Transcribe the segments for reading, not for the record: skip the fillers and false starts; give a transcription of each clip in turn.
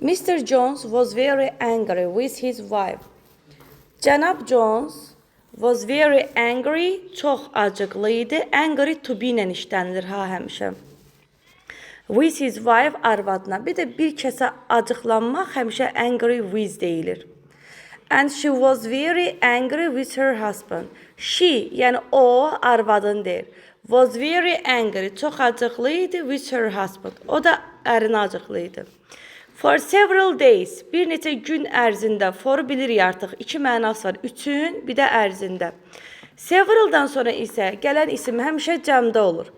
Mr. Jones was very angry with his wife. Cənab Jones was very angry, çox acıqlı idi. Angry to be ilə işlənilir ha həmişə. With his wife arvadına. Bir də bir kəsə acıqlanmaq həmişə angry with deyilir. And she was very angry with her husband. She, yəni o arvadın deyir. Was very angry, çox acıqlı idi with her husband. O da ərinə acıqlı idi. For several days, bir neçə gün ərzində, for bilirik artıq, iki mənası var. Üçün, bir də ərzində. Severaldan sonra isə gələn isim həmişə cəmdə olur.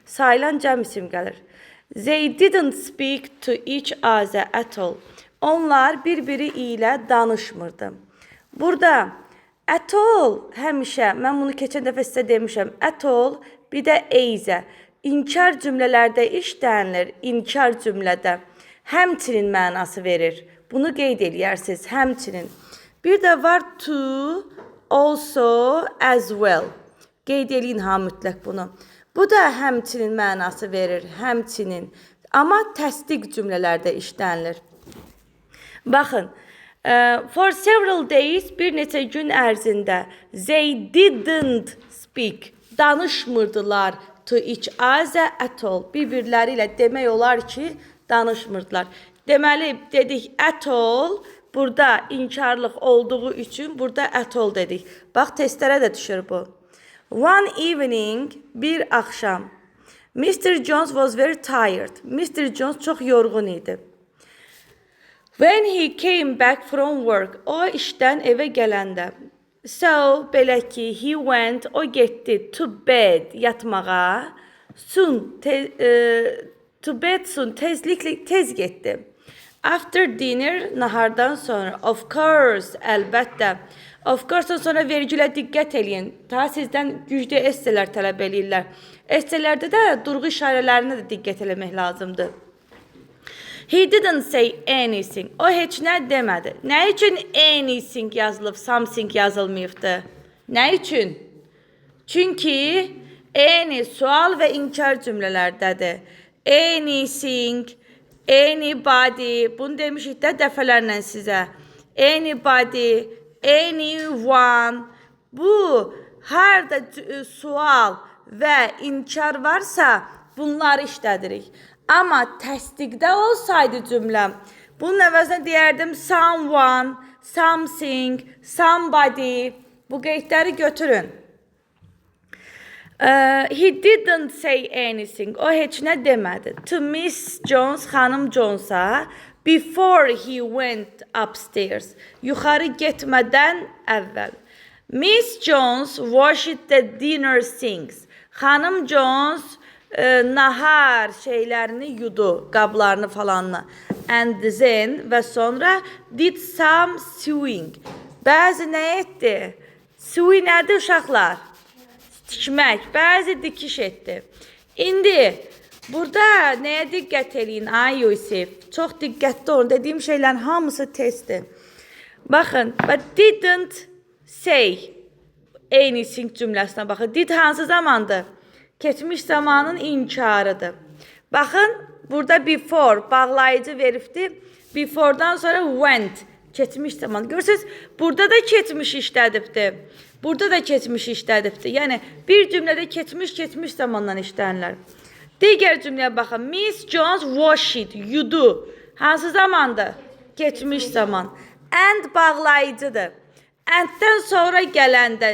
Sayılan cəm isim gəlir. They didn't speak to each other at all. Onlar bir-biri ilə danışmırdı. Burada at all həmişə, mən bunu keçən dəfə sizə demişəm, at all, bir də eyzə. İnkar cümlələrdə işlənilir, inkar cümlədə. Həmçinin mənası verir. Bunu qeyd eləyərsiniz, həmçinin. Bir də var to, also, as well. Qeyd eləyin ha mütləq bunu. Bu da həmçinin mənası verir, həmçinin. Amma təsdiq cümlələrdə işlənilir. Baxın, for several days, bir neçə gün ərzində, they didn't speak, danışmırdılar to each other at all. Bir-birləri ilə demək olar ki, danışmırdılar. Deməli, dedik at all, burada inkarlıq olduğu üçün burada at all dedik. Bax, testlərə də düşür bu. One evening, bir axşam, Mr. Jones was very tired. Mr. Jones çox yorğun idi. When he came back from work, o işdən evə gələndə. So, belə ki, he went, o getdi to bed, yatmağa. Soon, to bed soon, tezliklə, tez getdi. After dinner, nahardan sonra, of course, əlbəttə. Of course-dan sonra vergilə diqqət eləyin. Daha sizdən güclü esselər tələb eləyirlər. Esselərdə də durğu işarələrinə də diqqət eləmək lazımdır. He didn't say anything. O heç nə demədi. Nə üçün anything yazılıb, something yazılmayıbdı? Nə üçün? Çünki any sual və inkar cümlələrdədir. Anything, anybody, bunu demişik də dəfələrlə sizə. Anybody, anyone, bu harda sual və inkar varsa bunları işlədirik. Amma təsdiqdə olsaydı cümləm, bunun əvəzinə deyərdim someone, something, somebody. Bu qeydləri götürün. He didn't say anything. O heç nə demədi. To Miss Jones, xanım Jonesa, before he went upstairs. Yuxarı getmədən əvvəl. Miss Jones washed the dinner things. Xanım Jones nahar şeylərini yudu, qablarını falanını. And then və sonra did some sewing. Bəzi nə etdi? Sew nədir uşaqlar? Tikmək, bəzi dikiş etdi. İndi burada nəyə diqqət eləyin? Ay Yusif, çox diqqətli olun. Dediyim şeylərin hamısı testdir. Baxın, but didn't say anything cümləsinə baxın. Did hansı zamandır? Keçmiş zamanın inkarıdır. Baxın, burada before, bağlayıcı veribdir. Before'dan sonra went, keçmiş zaman. Görürsünüz, burada da keçmiş işlədibdir. Burada da keçmiş işlədibdir. Yəni, bir cümlədə keçmiş zamandan işlənirlər. Digər cümləyə baxın. Miss Jones washed, yudu. Hansı zamandır? Keçmiş zaman. And bağlayıcıdır. And-dən sonra gələndə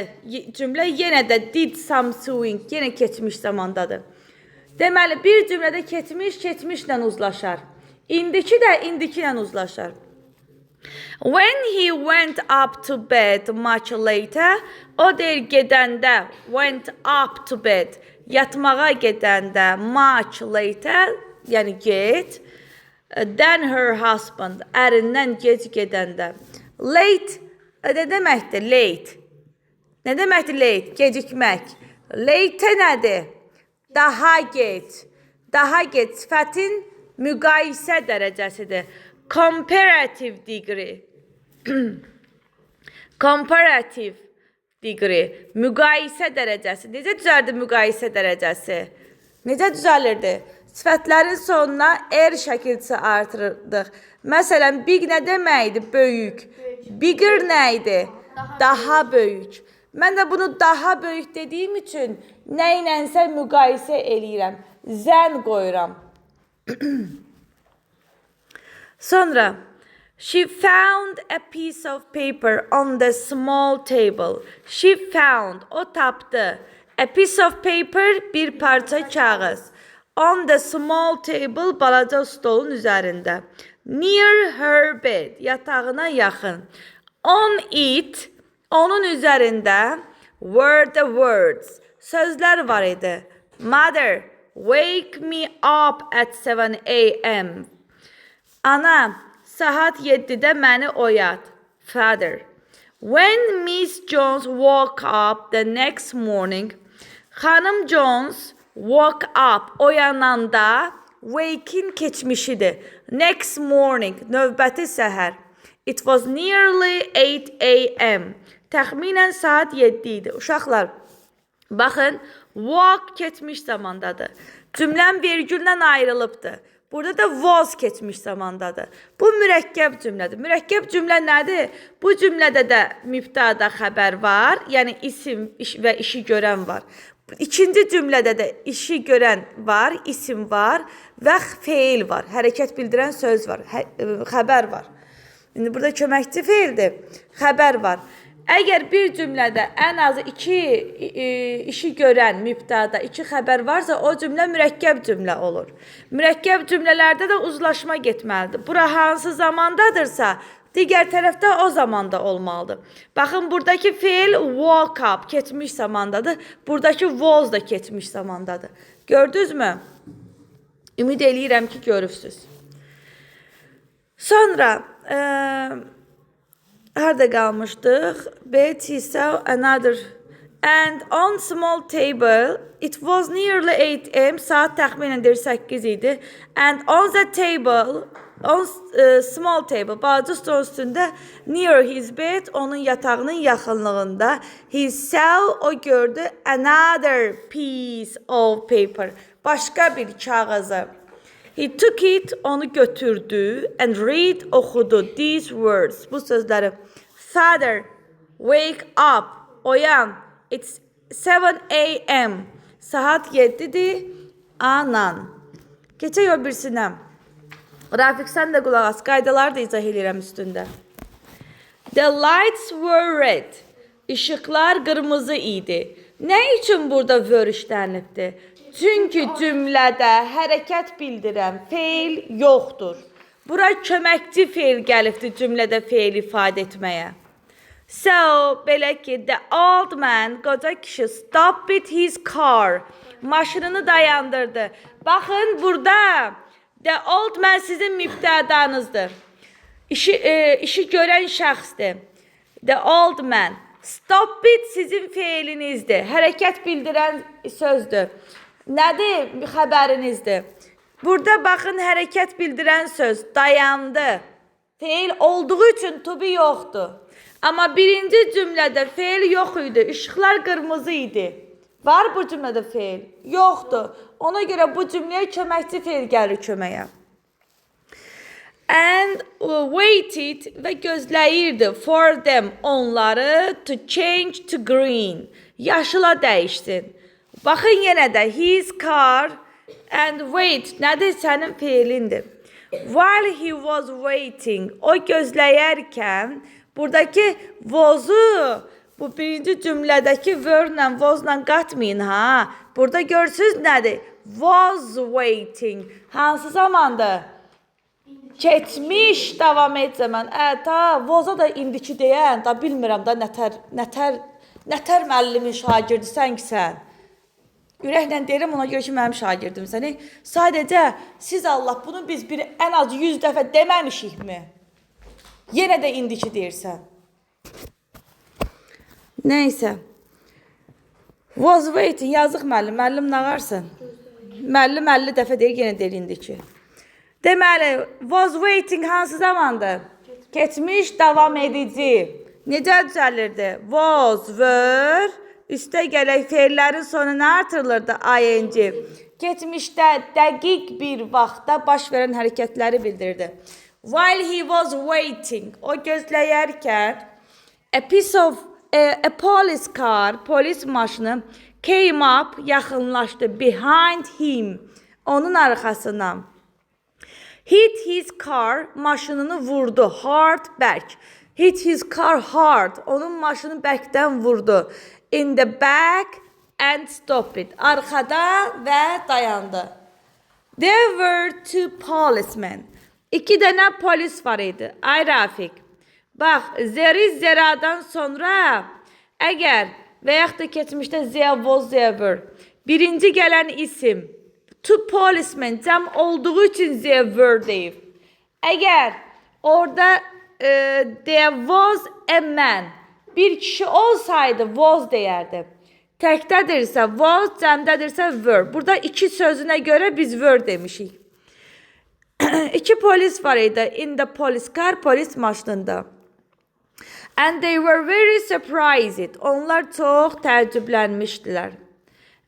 cümlə yenə də did some sewing, yenə keçmiş zamandadır. Deməli, bir cümlədə keçmişlə uzlaşar. İndiki də indikilə uzlaşar. When he went up to bed much later, o deyir gedəndə, went up to bed, yatmağa gedəndə, much later, yəni get, than her husband, ərindən gec gedəndə. Late, nə deməkdir? Late. Nə deməkdir late? Gecikmək. Late nədir? Daha gec. Daha gec. Sifətin müqayisə dərəcəsidir. Comparative degree. Comparative degree. Müqayisə dərəcəsi. Necə düzəldi müqayisə dərəcəsi? Necə düzəlirdi? Sifətlərin sonuna er şəkilçisi artırırdıq. Məsələn, big nə deməkdir? Böyük. Bigger nə idi? Daha böyük. Mən də bunu daha böyük dediyim üçün nə ilənsə müqayisə eləyirəm. Zən qoyuram. Sonra, she found a piece of paper on the small table. She found, o tapdı. A piece of paper, bir parça kağız. On the small table, balaca stolun üzərində. Near her bed, yatağına yaxın. On it, onun üzərində were the words, sözlər var idi. Mother, wake me up at 7 a.m. Ana, saat 7-də məni oyat. Father, when Miss Jones woke up the next morning, Xanım Jones woke up, oyananda, wake'in keçmişidir. Next morning, növbəti səhər. It was nearly 8 a.m. Təxminən saat 7 idi. Uşaqlar, baxın, woke keçmiş zamandadır. Cümləm vergüllə ayrılıbdır. Burada da was keçmiş zamandadır. Bu mürəkkəb cümlədir. Mürəkkəb cümlə nədir? Bu cümlədə də mübtada xəbər var, yəni isim və işi görən var. İkinci cümlədə də işi görən var, isim var və feil var. Hərəkət bildirən söz var, xəbər var. İndi burada köməkçi feildir, xəbər var. Əgər bir cümlədə ən azı iki işi görən mübtada, iki xəbər varsa, o cümlə mürəkkəb cümlə olur. Mürəkkəb cümlələrdə də uzlaşma getməlidir. Bura hansı zamandadırsa, digər tərəfdə o zamanda olmalıdır. Baxın, buradakı feil woke up, keçmiş zamandadır. Buradakı was da keçmiş zamandadır. Gördünüz mü? Ümid eləyirəm ki, görürsünüz. Sonra, harada qalmışdıq? Betty saw another. And on small table, it was nearly 8 a.m. Saat təxminən 8 idi. And on the table, on small table, balaca stolun üstündə, near his bed, onun yatağının yaxınlığında, he saw, o gördü, another piece of paper. Başqa bir kağızı. He took it, onu götürdü, and read, oxudu, these words, bu sözləri. Father, wake up, oyan, it's 7 a.m. Saat 7'dir, anan. Keçək o birisinə. Rafiq, sən də qulaq as, qaydaları da izah edirəm üstündə. The lights were red. İşıqlar qırmızı idi. Nə üçün burada were işlənibdir? Çünki cümlədə hərəkət bildirən feil yoxdur. Bura köməkçi feil gəlibdir cümlədə feil ifadə etməyə. So, belə ki, the old man, qoca kişi, stopped his car. Maşınını dayandırdı. Baxın, burada the old man sizin mübtədanızdır. İşi görən şəxsdir. The old man. Stopped sizin feilinizdir. Hərəkət bildirən sözdür. Nədir? Xəbərinizdir. Burada baxın, hərəkət bildirən söz dayandı. Feil olduğu üçün to be yoxdur. Amma birinci cümlədə feil yox idi. İşıqlar qırmızı idi. Var bu cümlədə feil? Yoxdur. Ona görə bu cümləyə köməkçi feil gəlir köməyə. And waited və gözləyirdi for them, onları to change to green. Yaşıla dəyişsin. Baxın yenə də his car and wait nədir? Sənin feilindir. While he was waiting, o gözləyərkən, buradakı was'u bu birinci cümlədəki were-lə, was-lə qatmayın ha. Burada görsünüz nədir? Was waiting. Hansı zamandır? Keçmiş davam et zaman. Ta was'a da indiki deyən, da bilmirəm da nətər müəllimin şagirdisən ki sən. Ürəklə deyirəm, ona görə ki, mənim şagirdim səni. Sadəcə, siz Allah, bunu biz ən az 100 dəfə deməmişikmi? Yenə də indiki deyirsən. Neysə. Was waiting, yazıq müəllim. Müəllim nə varsın? Müəllim 50 dəfə deyir, yenə deyir indiki. Deməli, was waiting hansı zamandır? Keçmiş, davam edici. Necə düzəlirdi? Was, were, Üstə gələk fe'llərin sonu nə artırılırdı? ing. Keçmişdə dəqiq bir vaxtda baş verən hərəkətləri bildirdi. While he was waiting, o gözləyərkən, a police car, polis maşını came up, yaxınlaşdı, behind him, onun arxasından. Hit his car, maşınını vurdu, hard, bərk. Hit his car hard, onun maşını bərkdən vurdu. In the back and stopped it, arxada və dayandı. There were two policemen. İki dənə polis var idi. Ay Rafiq, bax, zeradan sonra, əgər və yaxud da keçmişdə there was, there were, birinci gələn isim, two policemen cəm olduğu üçün there were deyib. Əgər orada there was a man, bir kişi olsaydı was deyərdi. Təkdədirsə was, cəmdədirsə were. Burada iki sözünə görə biz were demişik. İki polis var idi. In the police car, polis maşınında. And they were very surprised. Onlar çox təəccüblənmişdilər.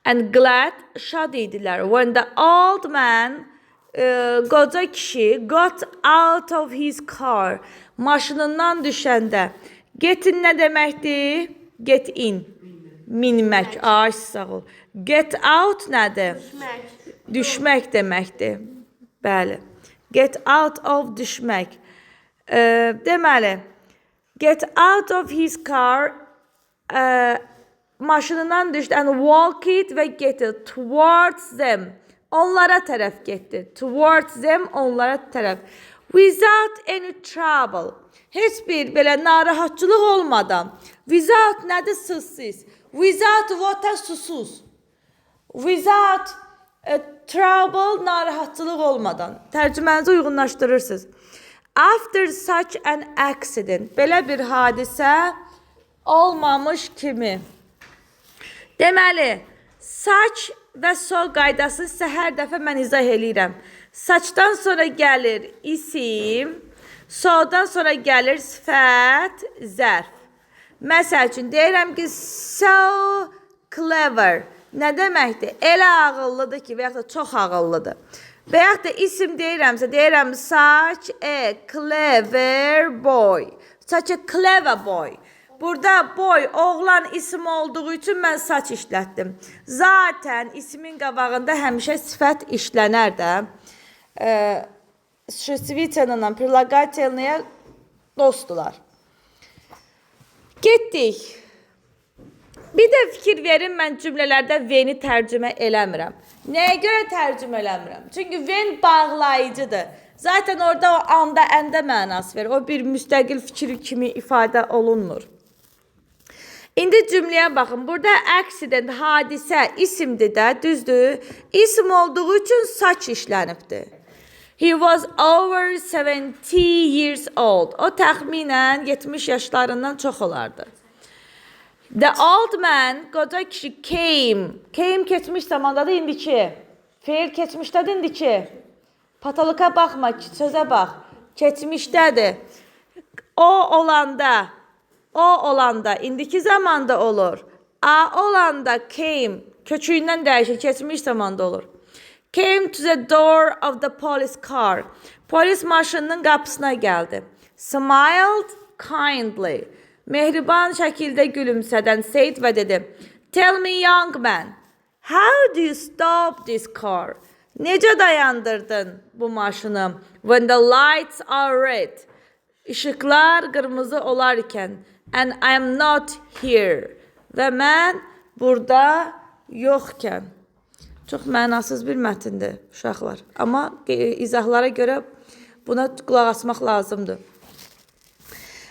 And glad, şad idilər. When the old man, qoca kişi, got out of his car, maşınından düşəndə. Get'in nə deməkdir? Get in. Minmək. Ağaç sağ ol. Get out nədir? Düşmək deməkdir. Bəli. Get out of düşmək. Deməli, get out of his car, maşınından düşdü and walk it və getdi towards them. Onlara tərəf getdi. Towards them, onlara tərəf. Without any trouble. Heç bir belə narahatçılıq olmadan. Without nədir? Sızsız. Without water, susuz. Without trouble, narahatçılıq olmadan. Tərcümənizi uyğunlaşdırırsınız. After such an accident, belə bir hadisə olmamış kimi. Deməli, saç və sol qaydası isə hər dəfə mən izah eləyirəm. Saçdan sonra gəlir isim, soldan sonra gəlir sifət, zərf. Məsəl üçün, deyirəm ki, so clever. Nə deməkdir? Elə ağıllıdır ki, və yaxud da çox ağıllıdır. Və yaxud da isim deyirəmsə, deyirəm such a clever boy. Such a clever boy. Burada boy, oğlan isim olduğu üçün mən saç işlətdim. Zaten ismin qabağında həmişə sifət işlənər də. Şüsvitenlə, priлагательные dostlar. Getdik. Bir də fikir verin, mən cümlələrdə V'ni tərcümə eləmirəm. Nəyə görə tərcümə eləmirəm? Çünki V'n bağlayıcıdır. Zaten orada o anda, əndə mənası verir. O bir müstəqil fikir kimi ifadə olunmur. İndi cümləyə baxın. Burada accident, hadisə, isimdir də, düzdür. İsim olduğu üçün saç işlənibdir. He was over 70 years old. O təxminən 70 yaşlarından çox olardı. The old man, qoca kişi came keçmiş zamandadır indiki. Feil keçmişdədir indiki. Patalıka baxma, sözə bax. Keçmişdədir. O olanda, indiki zamanda olur. A olanda came, köçüyündən dəyişir, keçmiş zamanda olur. Came to the door of the police car. Polis maşınının qapısına gəldi. Smiled kindly. Mehriban şəkildə gülümsədən Seyid və dedi, tell me young man, how do you stop this car? Necə dayandırdın bu maşını? When the lights are red. İşıqlar qırmızı olarkən. And I am not here. Və mən burada yoxkən. Çox mənasız bir mətindir, uşaqlar. Amma izahlara görə buna qulaq asmaq lazımdır.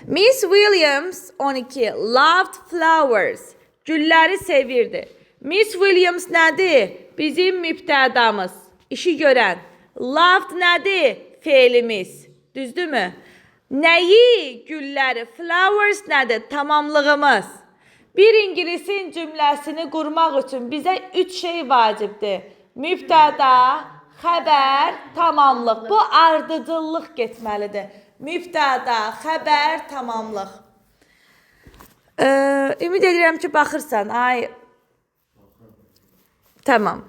Miss Williams 12 loved flowers. Gülləri sevirdi. Miss Williams nədir? Bizim mübtədamız. İşi görən. Loved nədir? Feilimiz. Düzdürmü? Nəyi? Gülləri. Flowers nədir? Tamamlığımız. Bir ingilisin cümləsini qurmaq üçün bizə 3 şey vacibdir. Mübtəda, xəbər, tamamlıq. Bu ardıcıllıq getməlidir. Mübtəda, xəbər, tamamlıq. Ümid edirəm ki, baxırsan. Ay. Tamam.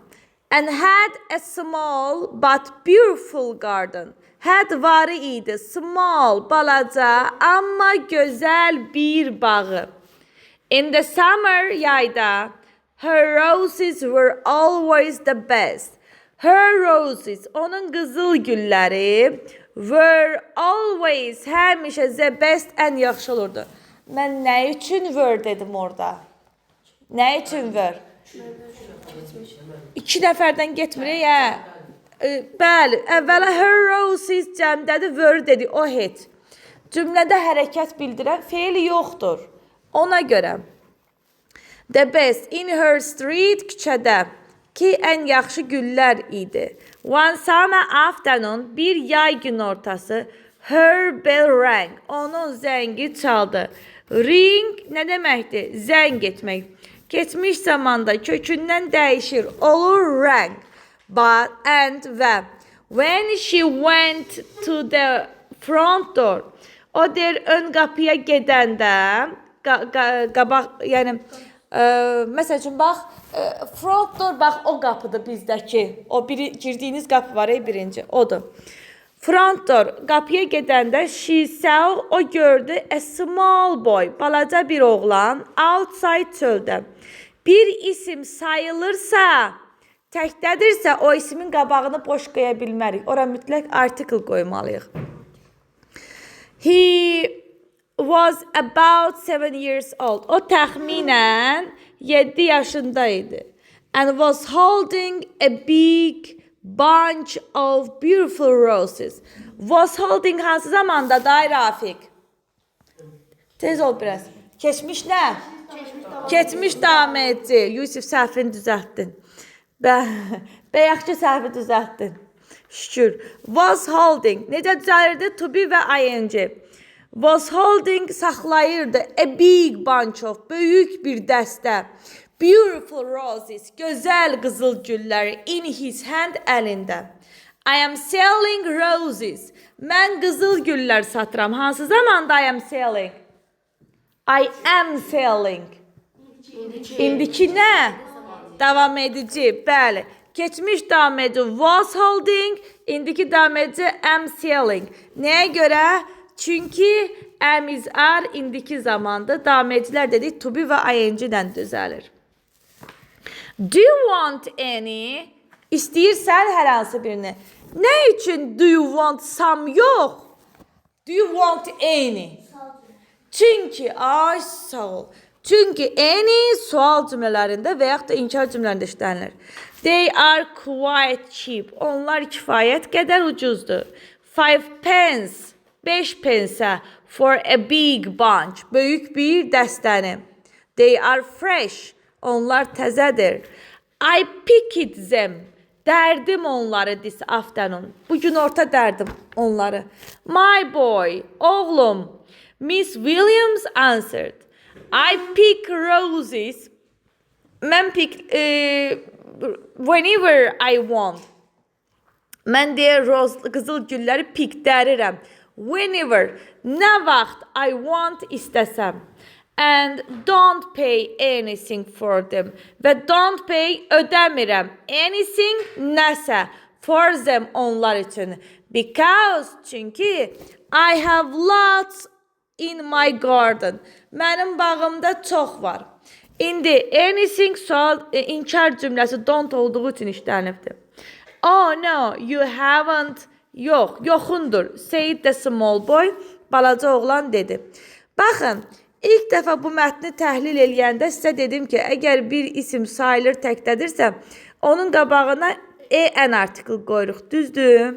And had a small but beautiful garden. Had var idi. Small, balaca, amma gözəl bir bağı. In the summer, yayda, her roses were always the best. Her roses, onun qızıl gülləri, were always, həmişə the best, ən yaxşı olurdu. Mən nə üçün were dedim orada? Nə üçün were? İki nəfərdən getmirik, bəli, əvvəla her roses cəmdədir, were dedi, o heç. Cümlədə hərəkət bildirən feili yoxdur. Ona görə. The best in her street küçədə ki, ən yaxşı güllər idi. One summer afternoon, bir yay gün ortası, her bell rang, onun zəngi çaldı. Ring nə deməkdir? Zəng etmək. Keçmiş zamanda kökündən dəyişir, olur rang. But and və. When she went to the front door, o der ön qapıya gedəndə, qabaq, yəni, məsəl üçün, bax, front door, bax, o qapıdır bizdəki. O girdiyiniz qapı var, birinci, odur. Front door, qapıya gedəndə, she saw, o gördü, a small boy, balaca bir oğlan, outside çöldə. Bir isim sayılırsa, təkdədirsə, o ismin qabağını boş qoya bilmərik. Ora mütləq article qoymalıyıq. He was about 7 years old. O təxminən 7 yaşında idi. And was holding a big bunch of beautiful roses. Was holding hansı zamanda day Rafiq? Tez ol biraz. Keçmiş nə? Keçmiş davam edici. Yusuf səhvini düzəltdin. Bəyəxçi səhvi düzəltdin. Şükür. Was holding. Necə düzəlirdi? To be və ing. Was holding saxlayırdı. A big bunch of. Böyük bir dəstə. Beautiful roses. Gözəl qızıl gülləri. In his hand, əlində. I am selling roses. Mən qızıl güllər satıram. Hansı zamanda I am selling? I am selling. İndiki nə? Davam edici. Bəli. Keçmiş davam edici was holding. İndiki davam edici am selling. Nəyə görə? Çünki am is are indiki zamanda davam edicilər dedik to be və ing-dən düzəlir. Do you want any? İstəyirsən hər hansı birini. Nə üçün do you want some yox? Do you want any? Çünki, ay sağ ol. Çünki any sual cümlələrində və yaxud da inkar cümlələrində işlənilir. They are quite cheap. Onlar kifayət qədər ucuzdur. 5 pence, 5 pence for a big bunch. Böyük bir dəstəni. They are fresh. Onlar təzədir. I picked them. Dərdim onları this afternoon. Bugün orta dərdim onları. My boy, oğlum. Miss Williams answered. I pick roses. Mən pick whenever I want. Mən deyə qızıl gülləri pick dərirəm. Whenever, nə vaxt I want istəsəm. And don't pay anything for them. Və don't pay ödəmirəm. Anything nəsə for them onlar üçün. Because çünki I have lots in my garden. Mənim bağımda çox var. İndi anything sual inkar cümləsi don't olduğu üçün işlənibdir. Oh no, you haven't. Yox, yoxundur. Said the small boy. Balaca oğlan dedi. Baxın, ilk dəfə bu mətni təhlil eləyəndə sizə dedim ki, əgər bir isim sayılır təkdədirsə, onun qabağına en article qoyuruq. Düzdür?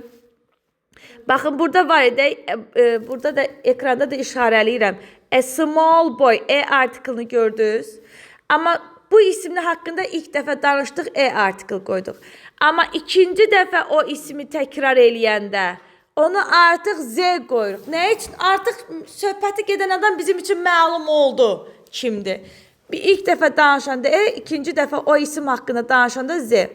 Baxın, burada var idi, burada da ekranda da işarəliyirəm. A small boy, article-ını gördünüz. Amma bu isimli haqqında ilk dəfə danışdıq, article qoyduq. Amma ikinci dəfə o ismi təkrar eləyəndə, onu artıq Z qoyuruq. Nə üçün? Artıq söhbəti gedən adam bizim üçün məlum oldu kimdir. Bir ilk dəfə danışanda ikinci dəfə o isim haqqında danışanda Z.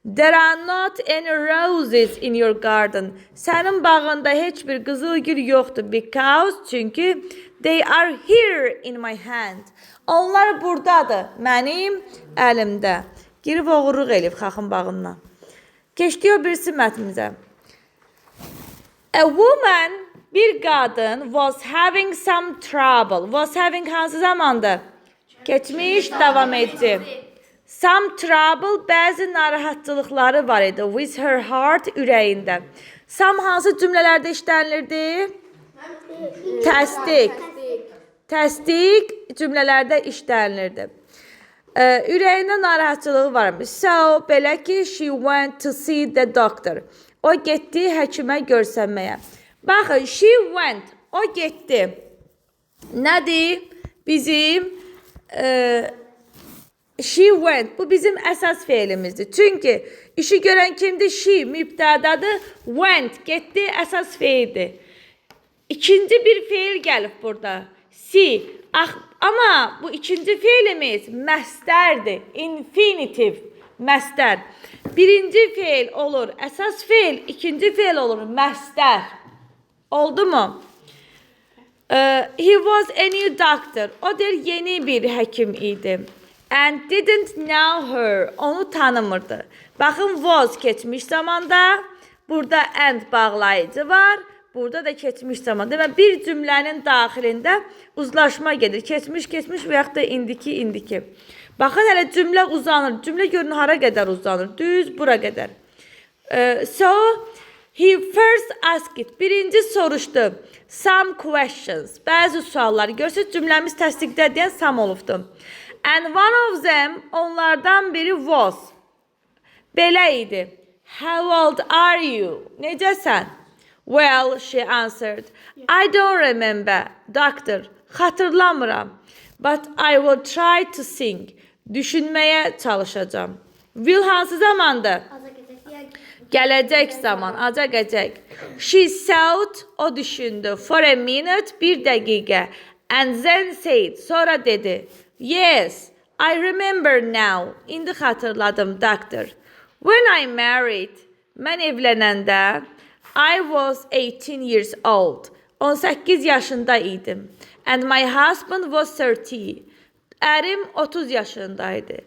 There are not any roses in your garden. Sənin bağında heç bir qızılgül yoxdur. Because, çünki they are here in my hand. Onlar buradadır, mənim əlimdə. Girib oğurluq eləyib xaxın bağından. Keçdik o birisi mətnimizə. A woman, bir qadın, was having some trouble. Was having hansı zamandır? Keçmiş, davam etdi. Some trouble, bəzi narahatçılıqları var idi. With her heart, ürəyində. Some hansı cümlələrdə işlənilirdi? Təsdiq. Təsdiq cümlələrdə işlənilirdi. Ürəyində narahatçılığı varmış. So, belə ki, she went to see the doctor. O getdi həkimə görsənməyə. Baxın, she went, o getdi. Nədir? Bizim she went, bu bizim əsas fe'ilimizdir. Çünki işi görən kimdir? She, mübtədadır. Went, getdi, əsas feildir. İkinci bir feil gəlib burada. See, amma bu ikinci feilimiz məstərdir. Infinitiv, məstər. Birinci feil olur əsas feil, ikinci feil olur məstər. Oldu mu? He was a new doctor. O der yeni bir həkim idi. And didn't know her. Onu tanımırdı. Baxın, was keçmiş zamanda. Burada and bağlayıcı var. Burada da keçmiş zaman. Demək, bir cümlənin daxilində uzlaşma gedir. Keçmiş, keçmiş və yaxud da indiki, indiki. Baxın, hələ cümlə uzanır. Cümlə görün hara qədər uzanır. Düz bura qədər. So, he first asked. Birinci soruşdu. Some questions. Bəzi suallar. Görsünüz, cümləmiz təsdiqdə deyən some olubdur. And one of them, onlardan biri was. Belə idi. How old are you? Necəsən? Well, she answered. I don't remember. Doctor, xatırlamıram. But I will try to think. Düşünməyə çalışacağım. Will hansı zamandır? Gələcək zaman, acaq-acaq. She thought, o düşündü. For a minute, bir dəqiqə. And then said, sonra dedi. Yes, I remember now. İndi xatırladım, doctor. When I married, mən evlənəndə, I was 18 years old. 18 yaşında idim. And my husband was 30. Ərim 30 yaşındaydı.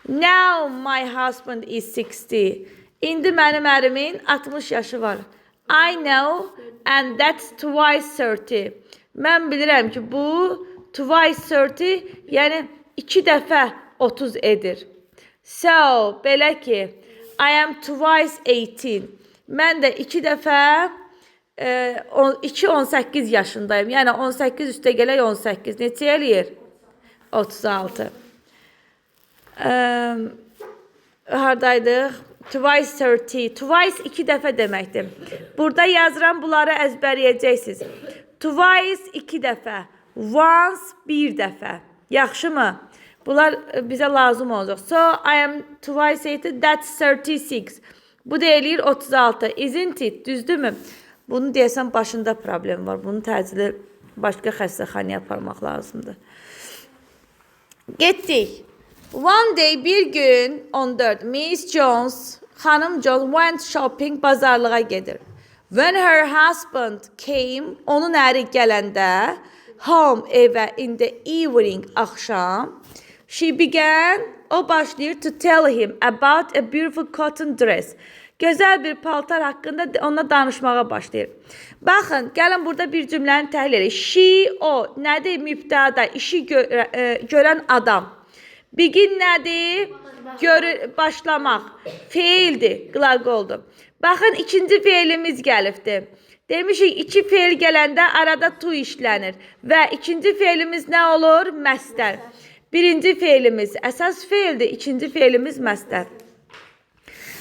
Now my husband is 60. İndi mənim ərimin 60 yaşı var. I know, and that's twice 30. Mən bilirəm ki, bu twice 30, yəni 2 dəfə 30 edir. So, belə ki, I am twice 18. Mən də 2 dəfə 18 yaşındayım. Yəni 18 üstə gələk 18. Neçə eləyir? 36. Haradaydıq? Twice 30. Twice 2 dəfə deməkdir. Burada yazıram, bunları əzbərləyəcəksiniz. Twice 2 dəfə. Once 1 dəfə. Yaxşı mı? Bunlar bizə lazım olacaq. So, I am twice 80, that's 36. Bu da eləyir 36. Isn't it? Düzdürmü? Bunu deyəsən başında problem var. Bunu təcili başqa xəstəxanaya aparmaq lazımdır. Getdik. One day, bir gün, 14, Miss Jones, xanım Jones went shopping, bazarlığa gedir. When her husband came, onun əri gələndə, home, evə, in the evening, axşam, she began, o başlayır to tell him about a beautiful cotton dress. Gözəl bir paltar haqqında ona danışmağa başlayır. Baxın, gəlin burada bir cümləni təhlil edək. She, o, nədir? Mübtəda, işi görən adam. Begin nədir? Başlamaq. Feildir, qlaqoldur. Baxın, ikinci feilimiz gəlibdir. Demişik, iki feil gələndə arada to işlənir. Və ikinci feilimiz nə olur? Məstər. Birinci feilimiz əsas feildir, ikinci feilimiz məstər.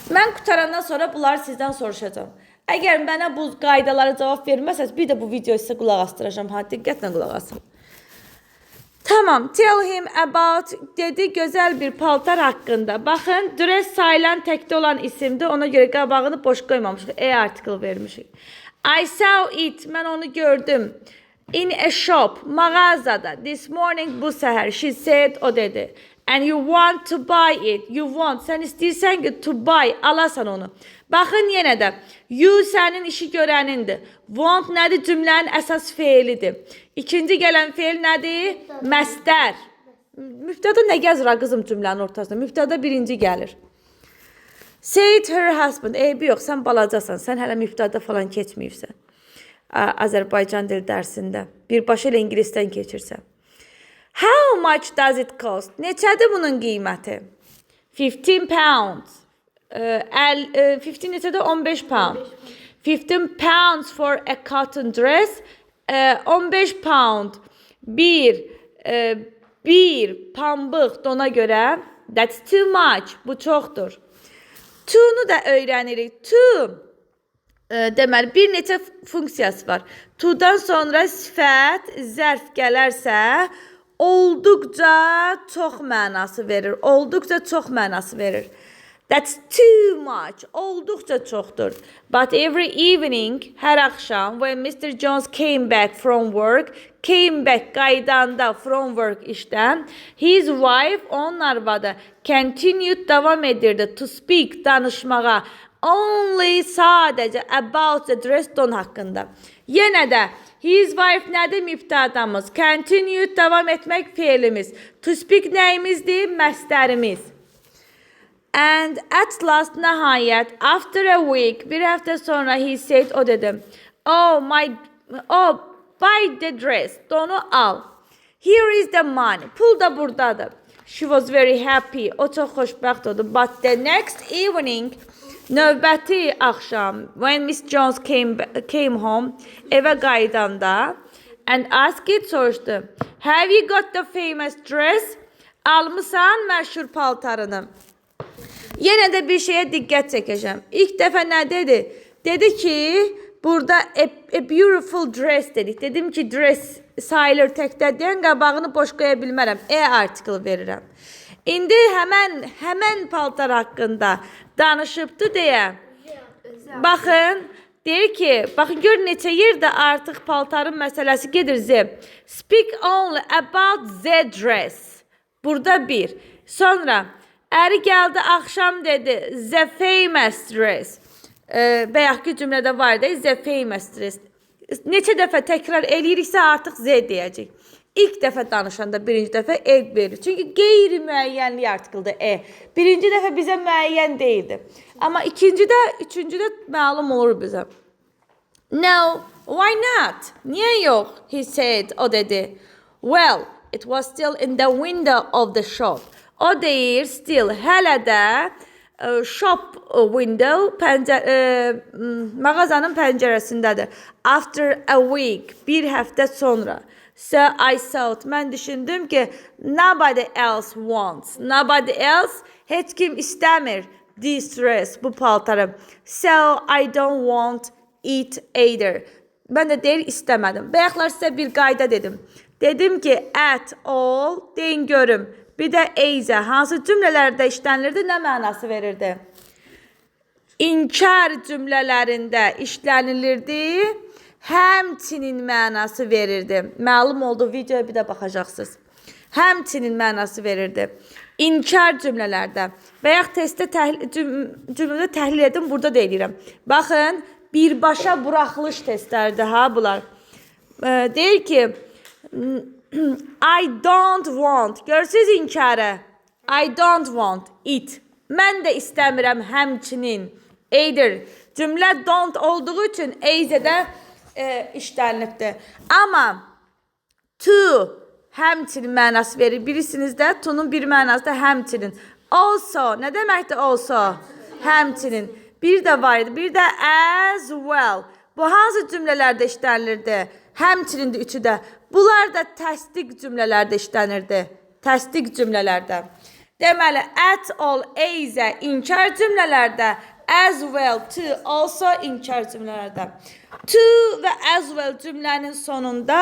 Mən qutarandan sonra bunları sizdən soruşacağım. Əgər mənə bu qaydalara cavab verməsəz, bir də bu videoyu sizə qulaq astıracağım. Diqqətlə qulaq asın. Tamam, tell him about, dedi, gözəl bir paltar haqqında. Baxın, dress sayılan təkdə olan isimdir. Ona görə qabağını boş qoymamışıq. Article vermişik. I saw it, mən onu gördüm. In a shop, mağazada. This morning, bu səhər. She said, o dedi. And you want to buy it. You want. Sən istəyirsən ki, to buy. Alasan onu. Baxın yenə də. You sənin işi görənindir. Want nədir? Cümlənin əsas feilidir. İkinci gələn feil nədir? Məstər. Mübtəda nə gəzir qızım cümlənin ortasında? Mübtəda birinci gəlir. Said her husband. Eybi yox, sən balacasan. Sən hələ mübtəda falan keçməyibsən. Azərbaycan dil dərsində. Birbaşa ilə ingilisdən keçirsən. How much does it cost? Neçədir bunun qiyməti? 15 pounds. 15 neçədir? 15 pound. 15 pounds for a cotton dress. 15 pound. Bir pambıq dona görə. That's too much. Bu çoxdur. To-nu da öyrənirik. To. Deməli, bir neçə funksiyası var. To-dan sonra sifət, zərf gələrsə, olduqca çox mənası verir. Olduqca çox mənası verir. That's too much. Olduqca çoxdur. But every evening, hər axşam, when Mr. Jones came back from work, came back qaydanda from work işdən, his wife, onun arvadı, continued, davam edirdi, to speak, danışmağa, only, sadəcə, about the dress, don haqqında. Yenə də, his wife nədir? Mübtədamız. Continue, davam etmək feilimiz. To speak nəyimizdir? Məstərimiz. And at last, nəhayət, after a week, bir həftə sonra he said, o dedi, buy the dress, donu al. Here is the money. Pul da buradadır. She was very happy. O çox xoşbəxt oldu. But the next evening, növbəti axşam, when Miss Jones came home, evə qaydanda, and asked it, soruşdu, have you got the famous dress? Almısan məşhur paltarını. Yenə də bir şeyə diqqət çəkəcəm. İlk dəfə nə dedi? Dedi ki, burada a beautiful dress dedik. Dedim ki, dress sayılır təkdə deyən qabağını boş qoya bilmərəm. Article verirəm. İndi həmən paltar haqqında danışıbdı deyə. Baxın, deyir ki, baxın gör neçə yerdə artıq paltarın məsələsi gedir Z. Speak only about the dress. Burada bir. Sonra əri gəldi axşam dedi the famous dress. Bayaqki cümlədə var idi the famous dress. Neçə dəfə təkrar eləyiriksə artıq Z deyəcək. İlk dəfə danışanda birinci dəfə verir. Çünki qeyri-müəyyənlik artikeldir Birinci dəfə bizə müəyyən deyildi. Amma üçüncüdə məlum olur bizə. No, why not? Niyə yox? He said, o dedi. Well, it was still in the window of the shop. O deyir, still, hələ də shop window, mağazanın pəncərəsindədir. After a week, bir həftə sonra. So I thought, mən düşündüm ki, nobody else wants. Nobody else, heç kim istəmir this dress, bu paltarı. So I don't want it either. Mən də deyir, istəmədim. Bayaqlar sizə bir qayda dedim. Dedim ki, at all, deyin görüm. Bir də eyzə, hansı cümlələrdə işlənirdi, nə mənası verirdi? İnkar cümlələrində işlənilirdi, həmçinin mənası verirdi. Məlum oldu, videoya bir də baxacaqsınız. Həmçinin mənası verirdi. İnkar cümlələrdə. Və yaxud testdə cümlədə təhlil edin, burada deyilirəm. Baxın, birbaşa buraxılış testlərdir, bunlar. Deyir ki, I don't want. Görürsünüz inkarı. I don't want it. Mən də istəmirəm həmçinin. Either. Cümlə don't olduğu üçün eyzədə işlənibdir. Amma to həmçinin mənası verir. Bilirsiniz də to'nun bir mənası da həmçinin. Also. Nə deməkdir also? Həmçinin. Bir də var idi. Bir də as well. Bu hansı cümlələrdə işlənirdi? Həmçinin üçü də. Bunlar da təsdiq cümlələrdə işlənirdi. Təsdiq cümlələrdə. Deməli, at all, eyzə, inkar cümlələrdə, as well, to, also, inkar cümlələrdə. To və as well cümlənin sonunda,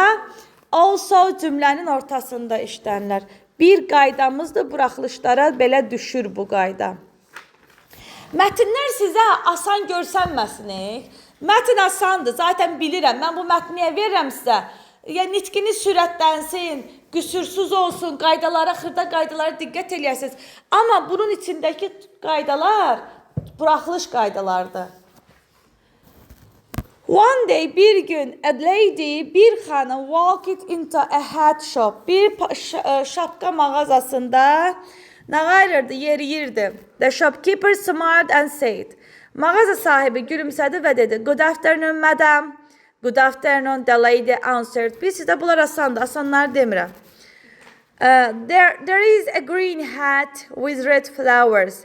also cümlənin ortasında işlənirlər. Bir qaydamızdır, buraxılışlara belə düşür bu qayda. Mətnlər sizə asan görsənməsin. Mətn asandır, zaten bilirəm. Mən bu mətniyə verirəm sizə. yəni nitqiniz sürətlənsin, qüsursuz olsun, xırda qaydalara diqqət eləyəsiniz. Amma bunun içindəki qaydalar buraxılış qaydalardır. One day, bir gün, a lady, bir xanım walked into a hat shop. Bir şapka mağazasında nə qayırırdı, yeriyirdi. The shopkeeper smiled and said. Mağaza sahibi gülümsədi və dedi, good afternoon, madam. Good afternoon, the lady answered. Bir sizdə bunlar asandır, asanlar demirəm. There is a green hat with red flowers.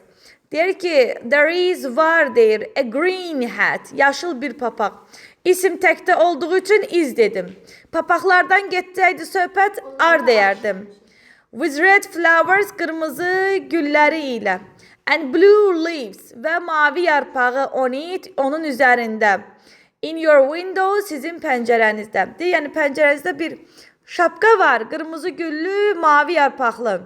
Deyir ki, there is var deyir, a green hat, yaşıl bir papaq. İsim təkdə olduğu üçün iz dedim. Papaqlardan getsəydi söhbət, ar deyərdim. With red flowers, qırmızı gülləri ilə. And blue leaves və mavi yarpağı on it, onun üzərində. In your window, sizin pəncərənizdə. Yəni pəncərənizdə bir şapka var, qırmızı güllü, mavi yarpaqlı.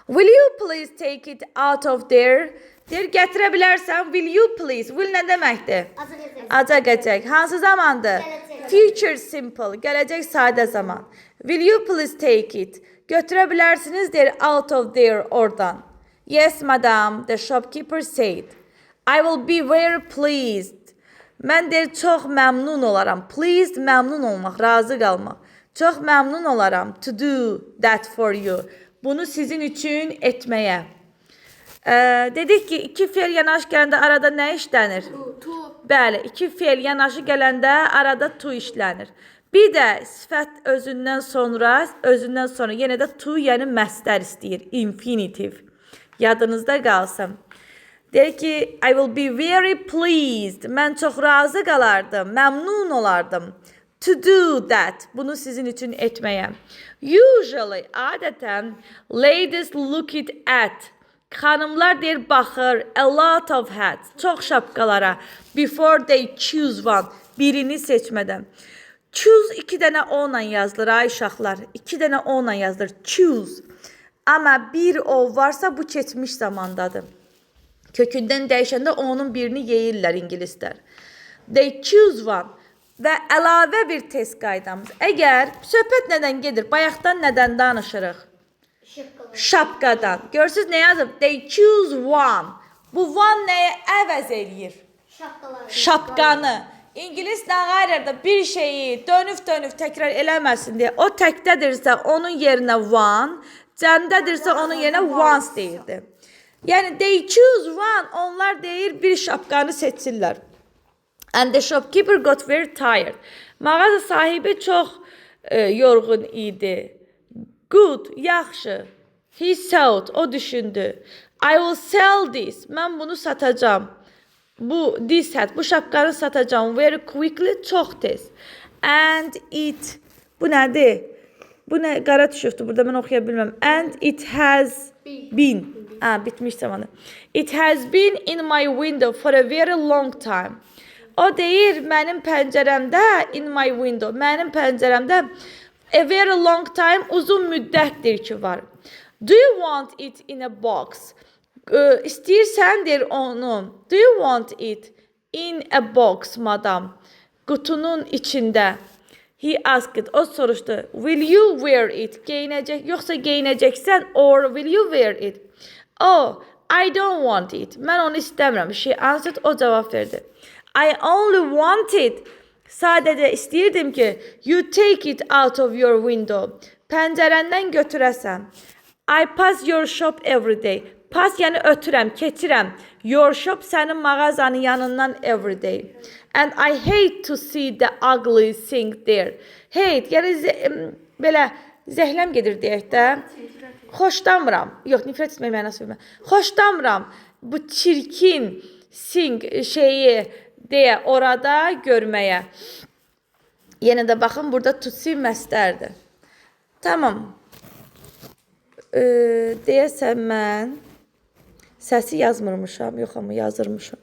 Will you please take it out of there? Deyir, gətirə bilərsən, will you please? Will nə deməkdir? Acaqəcək. Hansı zamandır? Future simple, gələcək sadə zaman. Will you please take it? Götürə bilərsiniz, deyir, out of there, oradan. Yes, madam, the shopkeeper said. I will be very pleased. Mən deyir, çox məmnun olaram. Pleased, məmnun olmaq, razı qalmaq. Çox məmnun olaram to do that for you. Bunu sizin üçün etməyə. Dedik ki, iki fe'l yanaşı gələndə arada nə işlənir? To. Bəli, iki fe'l yanaşı gələndə arada to işlənir. Bir də sifət özündən sonra yenə də to, yəni məstər istəyir, infinitiv. Yadınızda qalsın. Deyir ki, I will be very pleased. Mən çox razı qalardım, məmnun olardım. To do that. Bunu sizin üçün etməyə. Usually, adətən, ladies look it at. Xanımlar deyir, baxır, a lot of hats. Çox şapkalara. Before they choose one. Birini seçmədən. Choose iki dənə o-la yazılır, ay uşaqlar. İki dənə o-la yazılır. Choose. Amma bir o varsa, bu keçmiş zamandadır. Kökündən dəyişəndə onun birini yeyirlər ingilislər. They choose one. Və əlavə bir test qaydamız. Əgər söhbət nədən gedir? Bayaqdan nədən danışırıq? Şapkadan. Görürsünüz nə yazıb? They choose one. Bu one nəyə əvəz eləyir? Şapkanı. İngilis nə qayrırda bir şeyi dönüb təkrar eləməsin deyə. O təkdədirsə onun yerinə one, cəmdədirsə onun yerinə once deyirdi. Yəni they choose one, onlar deyir bir şapkanı seçirlər. And the shopkeeper got very tired. Mağaza sahibi çox yorğun idi. Good, yaxşı. He thought, o düşündü. I will sell this. Mən bunu satacağım. This hat, bu şapkanı satacağım. Very quickly, çox tez. And it, bu nədir? Bu nə? Qara düşübdür, burada mən oxuya bilməm. And it has been. Bitmiş zamanı. It has been in my window for a very long time. O deyir, mənim pəncərəmdə, in my window, mənim pəncərəmdə a very long time, uzun müddətdir ki var. Do you want it in a box? İstəyirsəndir onu. Do you want it in a box, madam? Qutunun içində. He asked, o soruşdu. Will you wear it? Geyinəcək, yoxsa geyinəcəksən, or will you wear it? Oh, I don't want it. Mən onu istəmirəm. She answered, o cavab verdi. I only wanted, sadəcə istəyirdim ki, you take it out of your window. Pəncərəndən götürəsən. I pass your shop every day. Pass yəni ötürəm, keçirəm. Your shop sənin mağazanın yanından every day. And I hate to see the ugly thing there. Hate, yəni belə zəhləm gedir deyək də. Xoşlamıram. Yox, nifrət etmək mənası vermə. Xoşlamıram bu çirkin şeyi deyə orada görməyə. Yenə də baxın, burada to see məstərdir. Tamam. Deyəsən mən səsi yazmırmışam, yox amma yazırmışam.